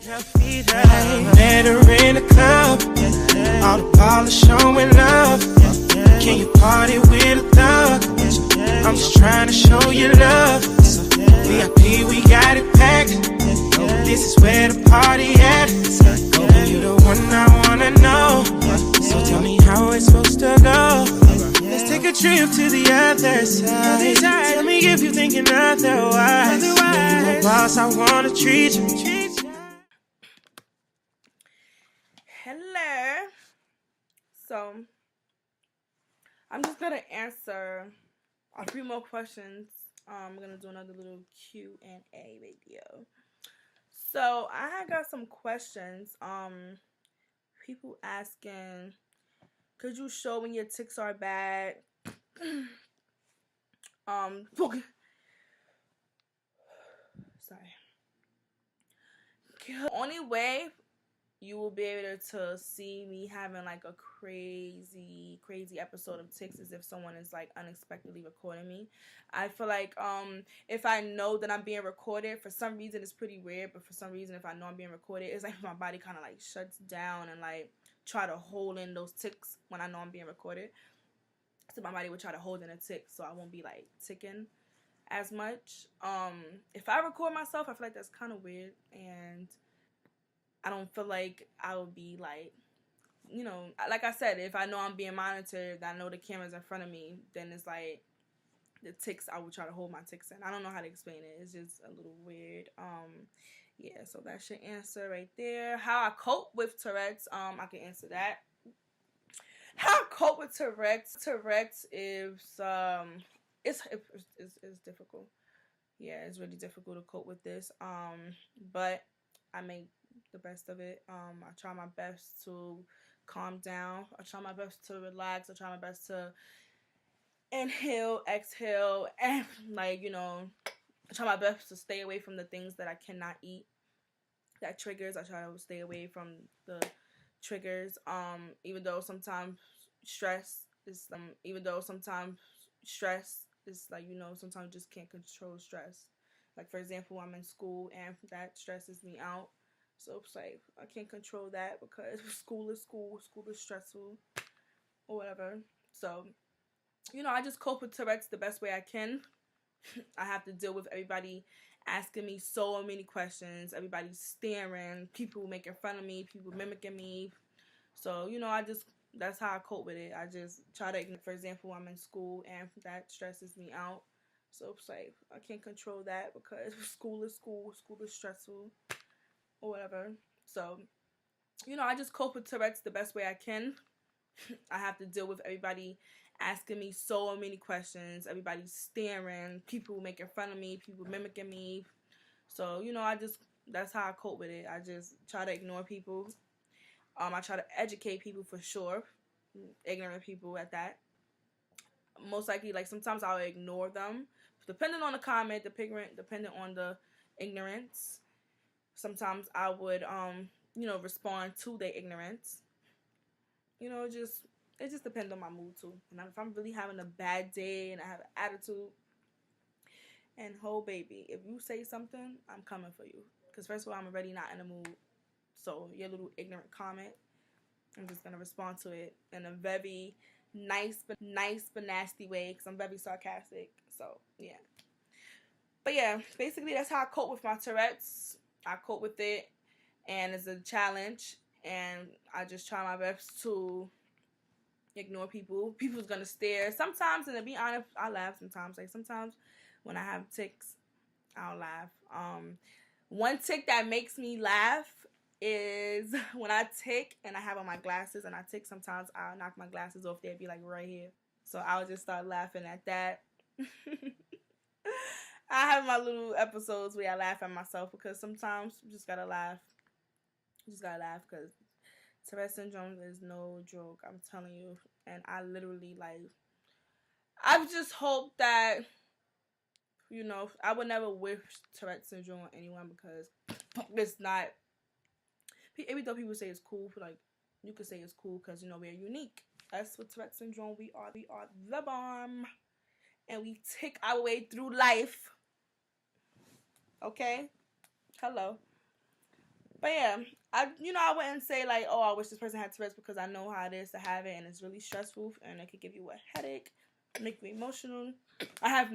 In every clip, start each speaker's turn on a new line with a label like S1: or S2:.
S1: Feet up, met her in the club. All the polish showing love. Can you party with a thug? I'm just trying to show you love. VIP, we got it packed. This is where the party at. You the one I wanna know. So tell me how it's supposed to go. Let's take a trip to the other side. Tell me if you're thinking otherwise. Know you a boss, I wanna treat you.
S2: Hello. So, I'm just gonna answer a few more questions. I'm gonna do another little Q&A video. So, I got some questions. People asking, could you show when your tics are bad? Sorry. The only way you will be able to see me having like a crazy episode of tics is if someone is like unexpectedly recording me. I feel like if I know that I'm being recorded, for some reason it's pretty weird, but for some reason if I know I'm being recorded, it's like my body kind of like shuts down and like try to hold in those tics when I know I'm being recorded. So my body would try to hold in a tic so I won't be like ticking as much. If I record myself, I feel like that's kind of weird, and I don't feel like I would be like, you know, like I said, if I know I'm being monitored, I know the camera's in front of me, then it's like the tics, I would try to hold my tics in. I don't know how to explain it. It's just a little weird. Yeah, so that's your answer right there. How I cope with Tourette's, I can answer that. How I cope with Tourette's is it's difficult. Yeah, it's really difficult to cope with this. But I make the best of it. I try my best to calm down. I try my best to relax. I try my best to inhale, exhale, and like, you know, I try my best to stay away from the things that I cannot eat. That triggers. I try to stay away from the triggers. Even though sometimes stress is like, you know, sometimes you just can't control stress. Like, for example, I'm in school and that stresses me out. So it's like I can't control that because school is stressful or whatever. So, you know, I just cope with Tourette's the best way I can. I have to deal with everybody asking me so many questions, everybody staring, people making fun of me, people mimicking me. So, you know, that's how I cope with it. I just try to, for example, I'm in school and that stresses me out. So it's like I can't control that because school is stressful or whatever. So, you know, I just cope with Tourette's the best way I can. I have to deal with everybody asking me so many questions, everybody staring, people making fun of me, people mimicking me. So, you know, that's how I cope with it. I just try to ignore people. I try to educate people for sure. Ignorant people at that. Most likely, like, sometimes I'll ignore them. Depending on the comment, depending on the ignorance. Sometimes I would, you know, respond to their ignorance. You know, it just depends on my mood too. And if I'm really having a bad day and I have an attitude, and baby, if you say something, I'm coming for you. Because first of all, I'm already not in the mood. So your little ignorant comment, I'm just gonna respond to it in a very nice but nasty way because I'm very sarcastic. So yeah. But yeah, basically that's how I cope with my Tourette's. I cope with it, and it's a challenge, and I just try my best to ignore people. People's gonna stare sometimes, and to be honest, I laugh sometimes. Like sometimes when I have tics, I'll laugh. One tic that makes me laugh is when I tic and I have on my glasses and I tic. Sometimes I'll knock my glasses off. They'll be like right here, so I'll just start laughing at that. I have my little episodes where I laugh at myself because sometimes you just gotta laugh. You just gotta laugh because Tourette's syndrome is no joke. I'm telling you. And I literally, like, I just hope that, you know, I would never wish Tourette's syndrome on anyone because it's not, even though people say it's cool, like, you could say it's cool because, you know, we're unique. Us with Tourette's syndrome, we are the bomb. And we tick our way through life. Okay? Hello. But yeah, I wouldn't say like, oh, I wish this person had Tourette's, because I know how it is to have it, and it's really stressful, and it could give you a headache, make you emotional. I have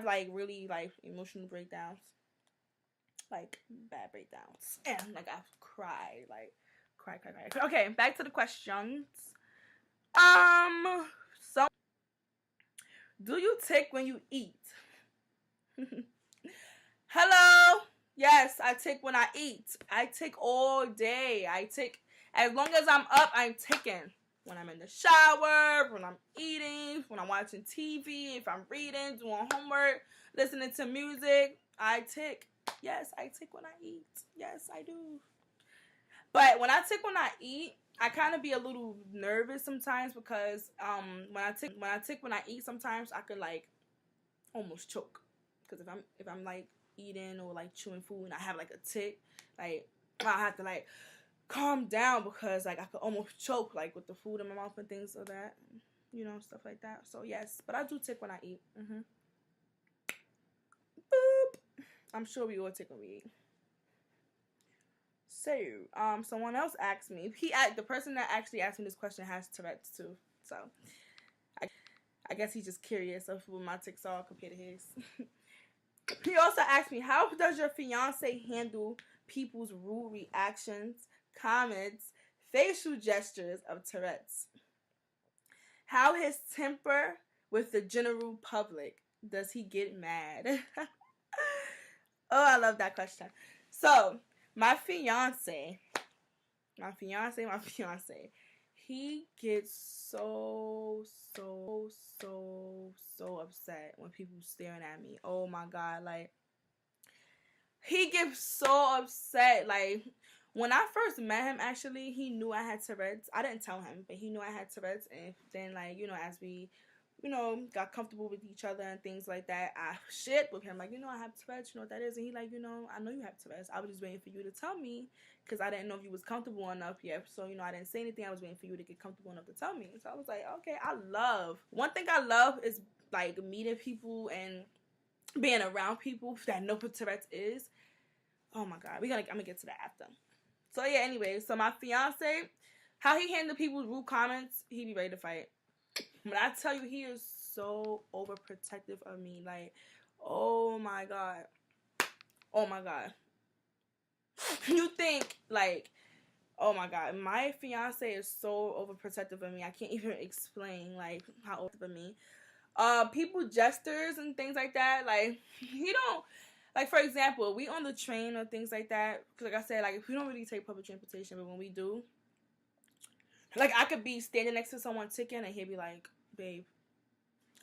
S2: like really like emotional breakdowns, like bad breakdowns, and like I've cried, like cry. Okay, back to the questions. So do you tick when you eat? Hello. Yes, I tick when I eat. I tick all day. I tick as long as I'm up. I'm ticking. When I'm in the shower, when I'm eating, when I'm watching TV, if I'm reading, doing homework, listening to music, I tick. Yes, I tick when I eat. Yes, I do. But when I tick when I eat, I kind of be a little nervous sometimes, because when I tick when I eat, sometimes I could like almost choke, because if I'm like eating or like chewing food and I have like a tick, like I have to like calm down, because like I could almost choke, like with the food in my mouth and things like that, stuff like that. So yes, but I do tick when I eat. Boop. I'm sure we all tick when we eat. So someone else asked me. The person that actually asked me this question has Tourette's too. So I guess he's just curious of what my tics are compared to his. He also asked me, how does your fiance handle people's rude reactions, comments, facial gestures of Tourette's? How his temper with the general public? Does he get mad? Oh, I love that question. So, my fiance, he gets so upset when people staring at me. Oh my God, like, he gets so upset. Like, when I first met him, actually, he knew I had Tourette's. I didn't tell him, but he knew I had Tourette's. And then, like, as we, got comfortable with each other and things like that, I shared with him, like, I have Tourette's, you know what that is? And he like, I know you have Tourette's. I was just waiting for you to tell me, because I didn't know if you was comfortable enough yet. So, I didn't say anything. I was waiting for you to get comfortable enough to tell me. So I was like, okay, one thing I love is, like, meeting people and being around people that know what Tourette's is. Oh my God, I'm gonna get to that after. So yeah, anyway, so my fiance, how he handle people's rude comments, he be ready to fight. When I tell you, he is so overprotective of me, like, oh my God. You think, like, oh my God, my fiance is so overprotective of me. I can't even explain, like, how overprotective of me. People gestures and things like that, like, he don't, like, for example, we on the train or things like that, because like I said, like, we don't really take public transportation, but when we do, like, I could be standing next to someone ticking, and he'll be like, babe,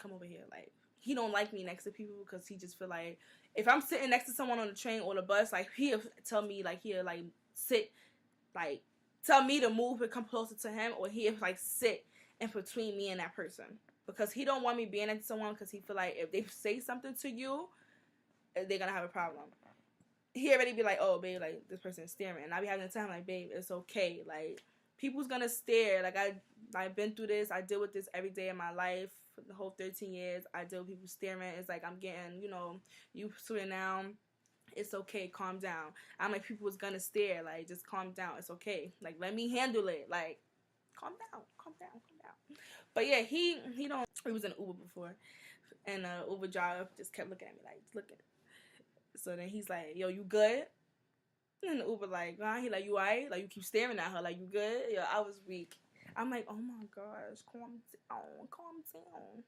S2: come over here. Like, he don't like me next to people, because he just feel like, if I'm sitting next to someone on the train or the bus, like, he'll tell me, like, he'll, like, sit, like, tell me to move and come closer to him, or he'll, like, sit in between me and that person, because he don't want me being next to someone, because he feel like if they say something to you, they're gonna have a problem. He already be like, oh, babe, like, this person is staring, and I be having to tell him, like, babe, it's okay, like, people's gonna stare. Like, I've been through this. I deal with this every day of my life. For the whole 13 years, I deal with people staring. It's like, I'm getting, you swear now. It's okay. Calm down. I'm like, people was gonna stare. Like, just calm down. It's okay. Like, let me handle it. Like, calm down. But yeah, he was in an Uber before, and the Uber driver just kept looking at me, like, looking. So then he's like, yo, you good? And the Uber like, he like, you alright? Like, you keep staring at her, like, you good? Yo, I was weak. I'm like, oh my gosh, calm down.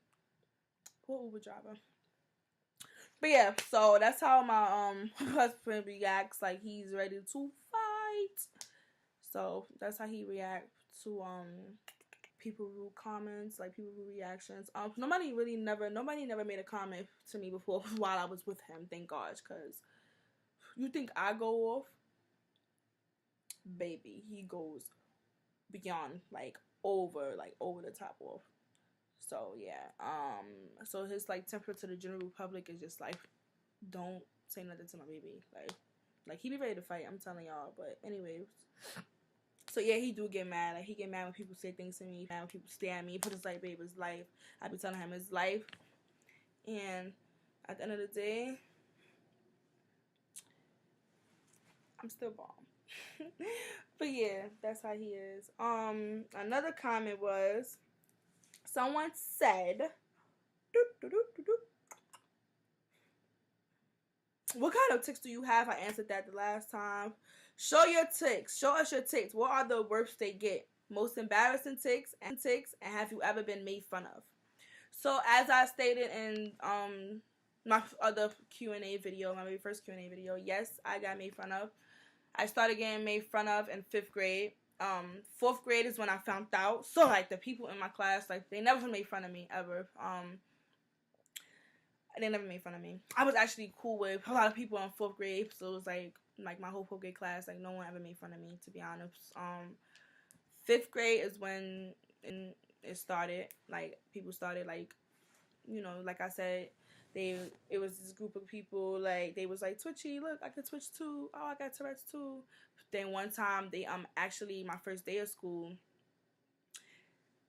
S2: Poor Uber driver. But yeah, so that's how my husband reacts, like, he's ready to fight. So that's how he reacts to people rude comments, like, people rude reactions. Nobody never made a comment to me before while I was with him, thank gosh, because you think I go off? Baby, he goes beyond, like, over the top off. So yeah, so his, like, temper to the general public is just like, don't say nothing to my baby, like he be ready to fight, I'm telling y'all. But anyways, so yeah, he do get mad. Like, he get mad when people say things to me, mad when people stare at me, but it's like, babe, it's life. I be telling him it's life, and at the end of the day, I'm still bomb. But yeah, that's how he is. Another comment was, someone said, what kind of tics do you have? I answered that the last time. Show your tics. Show us your tics. What are the worst they get? Most embarrassing tics, and have you ever been made fun of? So as I stated in my other Q&A video, my very first Q&A video, yes, I got made fun of. I started getting made fun of in 5th grade. 4th grade is when I found out. So like the people in my class, like they never made fun of me ever. They never made fun of me. I was actually cool with a lot of people in 4th grade, so it was like my whole 4th grade class, like no one ever made fun of me, to be honest. 5th grade is when it started. Like people started, like, you know, like I said, it was this group of people, like they was like, Twitchy, look, I can twitch too. Oh, I got Tourette's too. Then one time they actually my first day of school,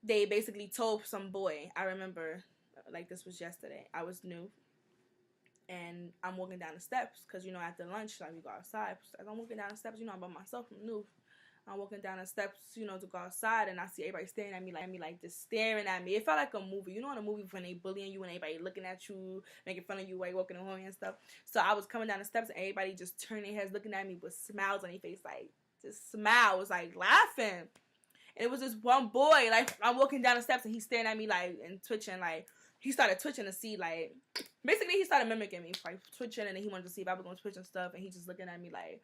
S2: they basically told some boy, I remember, like this was yesterday. I was new, and I'm walking down the steps because, you know, after lunch, like we go outside. As I'm walking down the steps, you know, I'm by myself. I'm new. I'm walking down the steps, you know, to go outside, and I see everybody staring at me, like just staring at me. It felt like a movie. You know, in a movie when they bullying you and everybody looking at you, making fun of you while you're walking home and stuff. So I was coming down the steps, and everybody just turned their heads, looking at me with smiles on their face, like just smiles, like laughing. And it was this one boy, like I'm walking down the steps, and he's staring at me, like, and twitching, like. He started twitching to see, like, basically he started mimicking me, like twitching, and then he wanted to see if I was going to twitch and stuff, and he just looking at me like,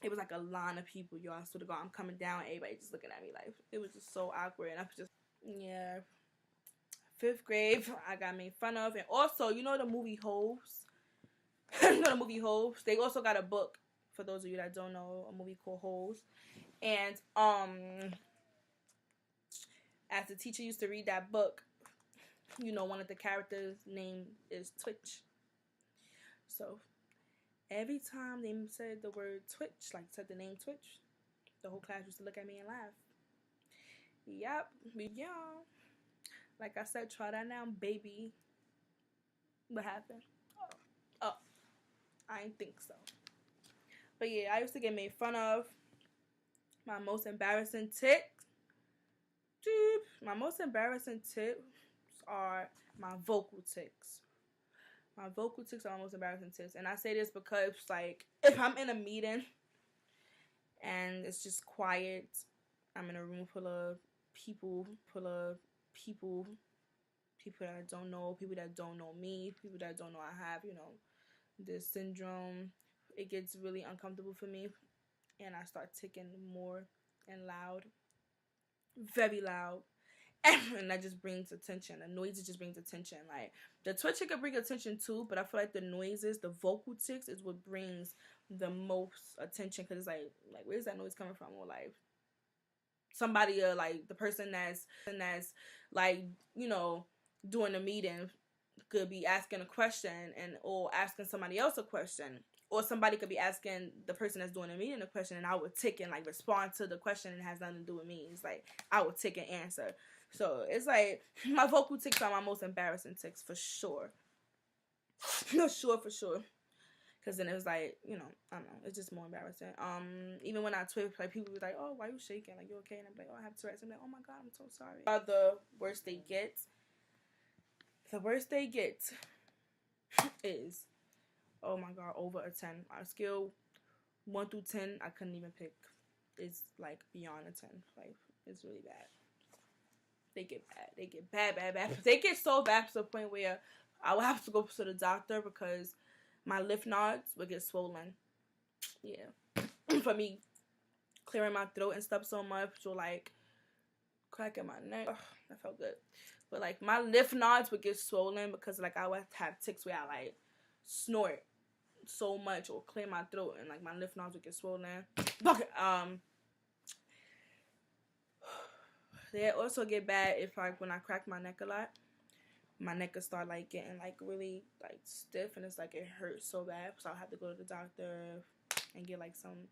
S2: it was like a line of people, y'all. I swear to God, I'm coming down, and everybody just looking at me like, it was just so awkward, and I was just, yeah. 5th grade, I got made fun of, and also, you know the movie Hoes? You know the movie Hoes? They also got a book, for those of you that don't know, a movie called Hoes, and, as the teacher used to read that book, you know, one of the characters' name is Twitch. So every time they said the word Twitch, like said the name Twitch, the whole class used to look at me and laugh. Yep, yeah. Like I said, try that now, baby. What happened? Oh, I didn't think so. But yeah, I used to get made fun of. My most embarrassing tics. My most embarrassing tics are my vocal tics. My vocal tics are my most embarrassing tics. And I say this because, like, if I'm in a meeting and it's just quiet, I'm in a room full of people that I don't know, people that don't know me, people that don't know I have, you know, this syndrome, it gets really uncomfortable for me. And I start ticking more and loud. Very loud. And that just brings attention. The noises just brings attention. Like, the twitching can bring attention too, but I feel like the noises, the vocal tics, is what brings the most attention, because it's like where's that noise coming from? Or like somebody, like the person that's like, you know, doing a meeting could be asking a question, and or asking somebody else a question, or somebody could be asking the person that's doing the meeting a question, and I would tick and like respond to the question, and it has nothing to do with me. It's like I would tick and answer. So it's like my vocal tics are my most embarrassing tics for sure. For sure. Cause then it was like, you know, I don't know, it's just more embarrassing. Even when I twitch, like people be like, "Oh, why are you shaking? Like, you okay?" And I'm like, "Oh, I have Tourette's." I'm like, "Oh my God, I'm so sorry." The worst they get. The worst they get is, oh my God, over a 10. On a scale 1 through 10, I couldn't even pick. It's like beyond a 10. Like, it's really bad. They get bad. They get bad. They get so bad to the point where I would have to go to the doctor because my lymph nodes would get swollen. Yeah. For me clearing my throat and stuff so much, or like cracking my neck. Ugh, that felt good. But like my lymph nodes would get swollen because like I would have tics where I like snort so much or clear my throat, and like my lymph nodes would get swollen. They also get bad if like when I crack my neck a lot, my neck could start like getting like really like stiff, and it's like it hurts so bad, so I'll have to go to the doctor and get like some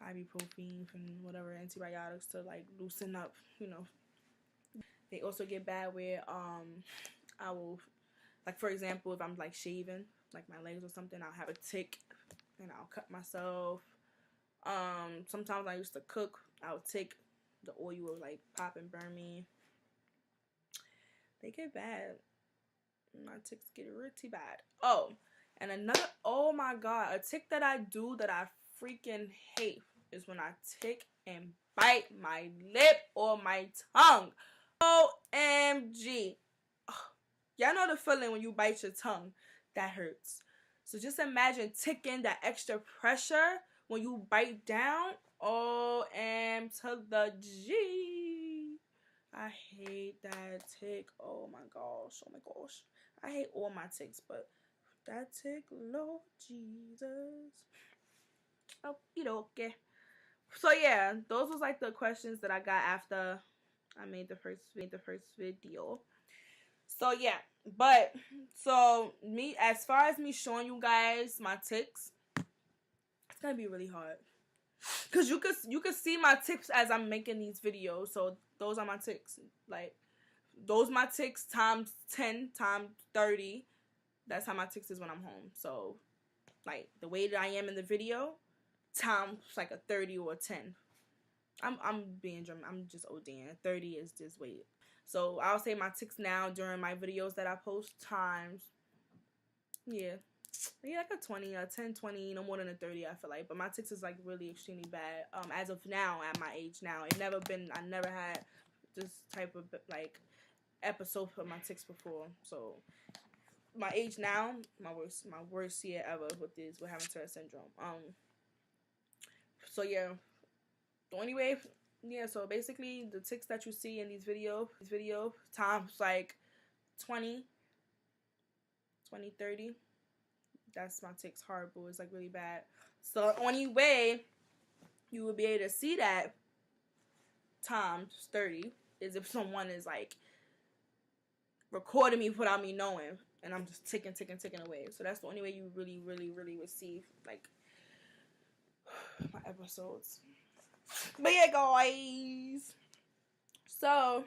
S2: ibuprofen and whatever antibiotics to like loosen up, you know. They also get bad where I will, like for example, if I'm like shaving like my legs or something, I'll have a tick and I'll cut myself. Sometimes I used to cook. I would take the oil would like pop and burn me. They get bad. My ticks get pretty bad. Oh, and another, oh my god, a tick that I do that I freaking hate is when I tick and bite my lip or my tongue. OMG. Y'all know the feeling when you bite your tongue. That hurts. So just imagine ticking, that extra pressure when you bite down. OM to the G. I hate that tick. Oh my gosh. Oh my gosh. I hate all my ticks, but that tick, Lord Jesus. Okay. So yeah, those was like the questions that I got after I made the first video. So yeah, but so me, as far as me showing you guys my ticks, it's gonna be really hard. Cause you could see my ticks as I'm making these videos. So those are my ticks. Like those my ticks times 10 times 30. That's how my ticks is when I'm home. So like the way that I am in the video, times like a 30 or a 10. I'm being German. I'm just ODing. 30 is this weight. So I'll say my ticks now during my videos that I post times, yeah, like a 20, a 10, 20, no more than a 30, I feel like. But my ticks is like really extremely bad. As of now, at my age now, I never had this type of like episode for my ticks before. So my age now, my worst year ever with having Tourette's syndrome. So yeah, the only way. Yeah, so basically the ticks that you see in these video times like 20, 30. That's my ticks. Horrible. It's like really bad. So the only way you will be able to see that times 30 is if someone is like recording me without me knowing, and I'm just ticking away. So that's the only way you really receive like my episodes. But yeah, guys, so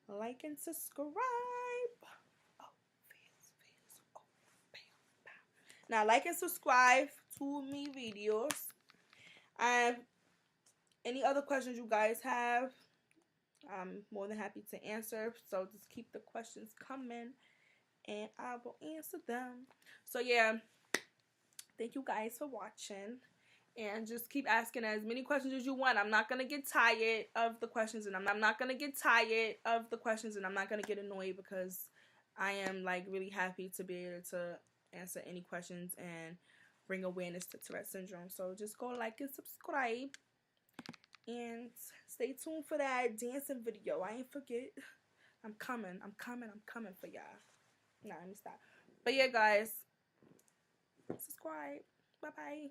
S2: like and subscribe. Now like and subscribe to me videos. And any other questions you guys have, I'm more than happy to answer. So just keep the questions coming and I will answer them. So yeah, thank you guys for watching. And just keep asking as many questions as you want. I'm not going to get tired of the questions. And I'm not going to get tired of the questions. And I'm not going to get annoyed because I am like really happy to be able to answer any questions and bring awareness to Tourette's syndrome. So just go like and subscribe. And stay tuned for that dancing video. I ain't forget. I'm coming for y'all. Nah, let me stop. But yeah, guys, subscribe. Bye-bye.